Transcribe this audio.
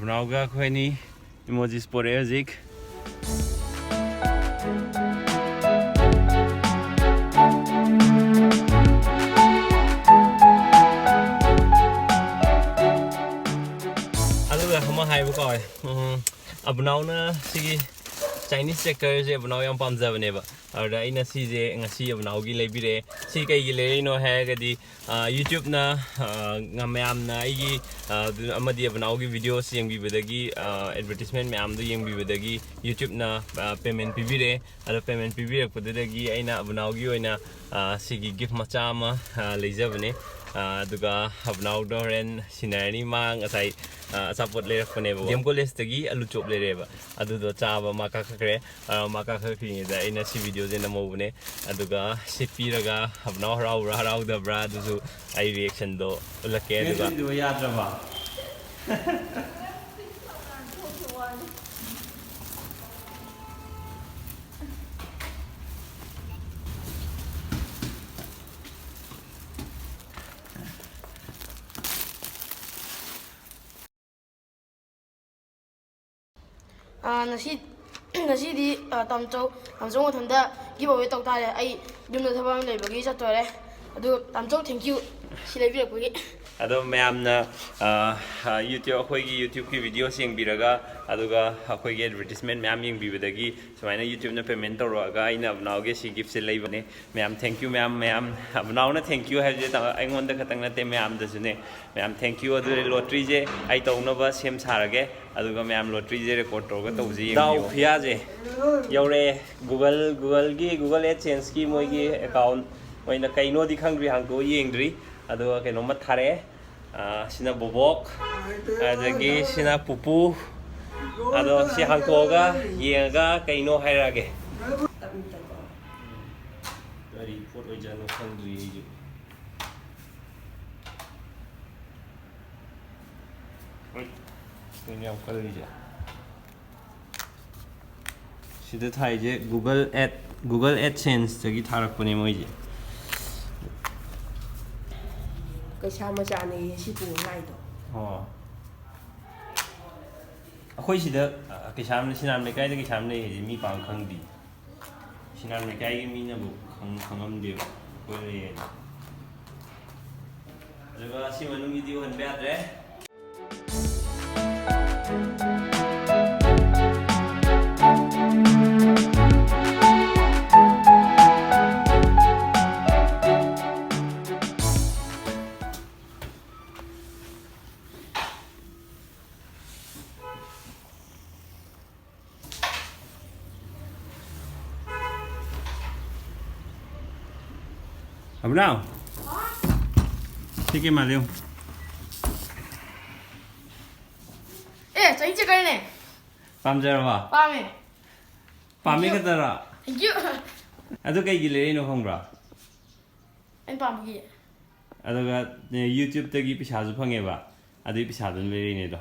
Abunao khoi ni emojis pore hojik aduga hama haibu ko Abunao na sigi Chinese sector je Abunao yam pamjabane ba ada ina si je ngasi Abunao gi lebire si kai gi le no ha ga di YouTube na ngamayam na igi amadi Abunao gi video si yeng bi bedagi advertisement mayam du yeng bi bedagi YouTube na payment pibire ada payment pibire podagi aina Abunao gi oina sigi gift macha ma leijabane aduga Abunao do ren sinani mang asai support le rakone ba dem college tagi alu chop le re ba adu do chaba maka khakre maka khakri da ina si video je na mobune aduga sipi raga Abunao harau da bra du su ai reaction do ulake aduga video yadra ba Nasi tamco matanda giveaway tau tare ai yumda thabam leibagi chatore adu tamco thank you silaibi rakpagi ado mayam na YouTube khoi gi YouTube ki video sing biraga aduga khoi gi advertisement mayam yeng bibadagi sumaina YouTube na payment tawraga ina Abunao ge si gift se leibane mayam thank you mayam Abunao na thank you haje ta aingon da khatang na te mayam da sune mayam thank you adu lottery je ai tawna ba sem sarage aduga mayam lottery je record tawga tawji daw khia je yaure Google AdSense ki moi gi account moina kaino di khangri hangko yengdri aduga kaino ma thare sina bobok adagi sina pupu ado si hangkoga yenga kaino hairage dari photo jano khangri ji ini yang kali je sida thai je Google AdSense tagi tharak pune moi je Keisam Pahten si pu ngai do. Oh. Akhoi sida Keisam SINAM LEIKAI da Keisam le mi pang khangdi. SINAM LEIKAI gi mi na bu khangam de ko le. Aduga si manung gi diu han be adre. Abunao. Sige maleo. Chai chakar ne Pamjara ba? Pami ka tara. thank you Adu kai gi le no khongra. anh pamgi Aduga YouTube tagi pisa ju phange ba. Adu pisa dun le ne do.